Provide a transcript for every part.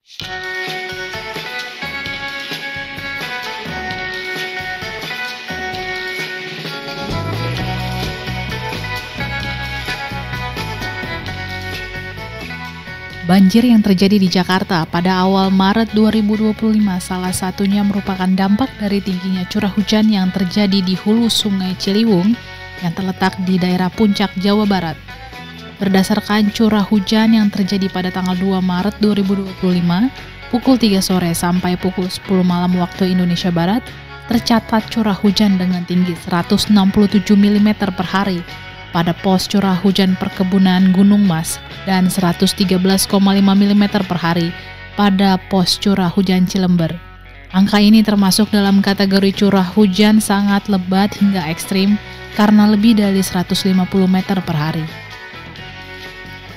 Banjir yang terjadi di Jakarta pada awal Maret 2025 salah satunya merupakan dampak dari tingginya curah hujan yang terjadi di hulu Sungai Ciliwung yang terletak di daerah Puncak, Jawa Barat. Berdasarkan curah hujan yang terjadi pada tanggal 2 Maret 2025, pukul 3 sore sampai pukul 10 malam waktu Indonesia Barat, tercatat curah hujan dengan tinggi 167 mm per hari pada pos curah hujan perkebunan Gunung Mas dan 113,5 mm per hari pada pos curah hujan Cilember. Angka ini termasuk dalam kategori curah hujan sangat lebat hingga ekstrim karena lebih dari 150 meter per hari.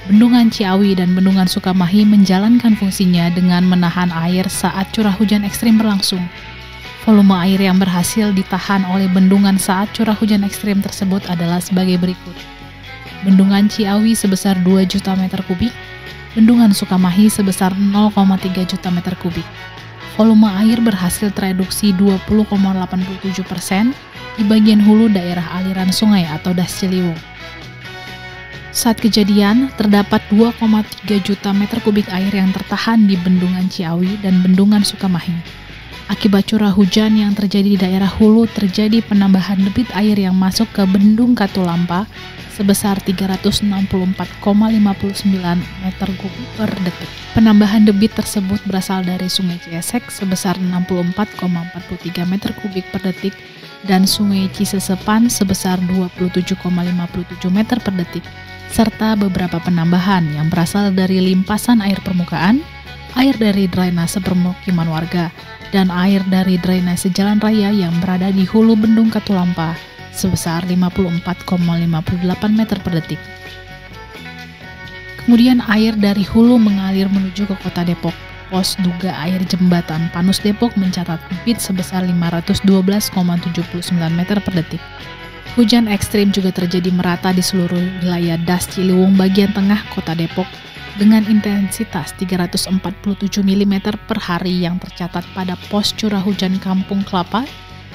Bendungan Ciawi dan Bendungan Sukamahi menjalankan fungsinya dengan menahan air saat curah hujan ekstrim berlangsung. Volume air yang berhasil ditahan oleh bendungan saat curah hujan ekstrim tersebut adalah sebagai berikut. Bendungan Ciawi sebesar 2 juta meter kubik, Bendungan Sukamahi sebesar 0,3 juta meter kubik. Volume air berhasil tereduksi 20,87% di bagian hulu daerah aliran sungai atau das Ciliwung. Saat kejadian, terdapat 2,3 juta meter kubik air yang tertahan di Bendungan Ciawi dan Bendungan Sukamahi. Akibat curah hujan yang terjadi di daerah hulu, terjadi penambahan debit air yang masuk ke Bendung Katulampa sebesar 364,59 meter kubik per detik. Penambahan debit tersebut berasal dari Sungai Ciesek sebesar 64,43 meter kubik per detik dan Sungai Cisesepan sebesar 27,57 meter per detik, serta beberapa penambahan yang berasal dari limpasan air permukaan, air dari drainase permukiman warga, dan air dari drainase jalan raya yang berada di hulu Bendung Katulampa sebesar 54,58 meter per detik. Kemudian air dari hulu mengalir menuju ke kota Depok. Pos Duga Air Jembatan Panus Depok mencatat debit sebesar 512,79 meter per detik. Hujan ekstrim juga terjadi merata di seluruh wilayah das Ciliwung bagian tengah kota Depok dengan intensitas 347 mm per hari yang tercatat pada pos curah hujan Kampung Kelapa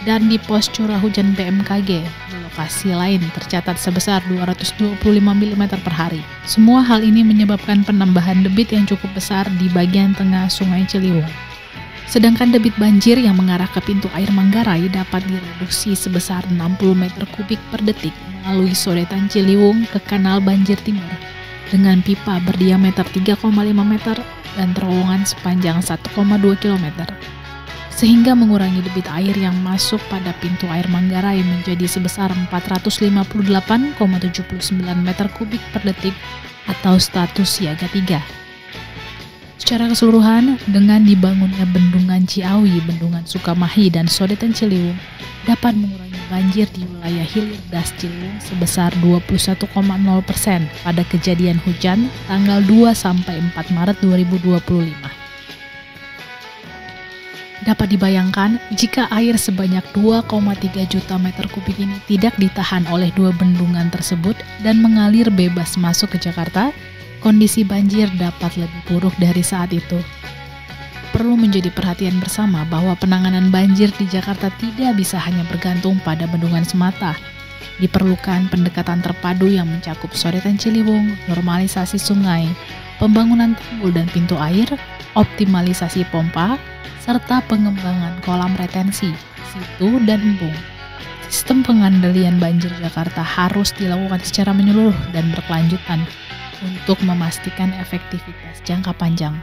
dan di pos curah hujan BMKG. Di lokasi lain tercatat sebesar 225 mm per hari. Semua hal ini menyebabkan penambahan debit yang cukup besar di bagian tengah Sungai Ciliwung. Sedangkan debit banjir yang mengarah ke pintu air Manggarai dapat direduksi sebesar 60 meter kubik per detik melalui sodetan Ciliwung ke Kanal Banjir Timur dengan pipa berdiameter 3,5 meter dan terowongan sepanjang 1,2 km, sehingga mengurangi debit air yang masuk pada pintu air Manggarai menjadi sebesar 458,79 meter kubik per detik atau status siaga 3. Secara keseluruhan, dengan dibangunnya Bendungan Ciawi, Bendungan Sukamahi, dan sodetan Ciliwung dapat mengurangi banjir di wilayah hilir das Ciliwung sebesar 21,0% pada kejadian hujan tanggal 2-4 Maret 2025. Dapat dibayangkan jika air sebanyak 2,3 juta meter kubik ini tidak ditahan oleh dua bendungan tersebut dan mengalir bebas masuk ke Jakarta, kondisi banjir dapat lebih buruk dari saat itu. Perlu menjadi perhatian bersama bahwa penanganan banjir di Jakarta tidak bisa hanya bergantung pada bendungan semata. Diperlukan pendekatan terpadu yang mencakup sodetan Ciliwung, normalisasi sungai, pembangunan tanggul dan pintu air, optimalisasi pompa, serta pengembangan kolam retensi, situ, dan embung. Sistem pengendalian banjir Jakarta harus dilakukan secara menyeluruh dan berkelanjutan untuk memastikan efektivitas jangka panjang.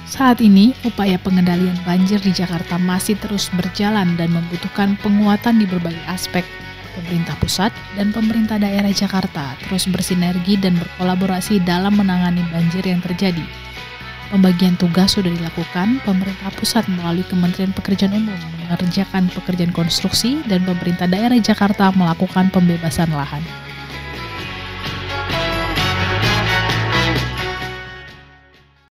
Saat ini, upaya pengendalian banjir di Jakarta masih terus berjalan dan membutuhkan penguatan di berbagai aspek. Pemerintah pusat dan pemerintah daerah Jakarta terus bersinergi dan berkolaborasi dalam menangani banjir yang terjadi. Pembagian tugas sudah dilakukan, pemerintah pusat melalui Kementerian Pekerjaan Umum mengerjakan pekerjaan konstruksi dan pemerintah daerah Jakarta melakukan pembebasan lahan.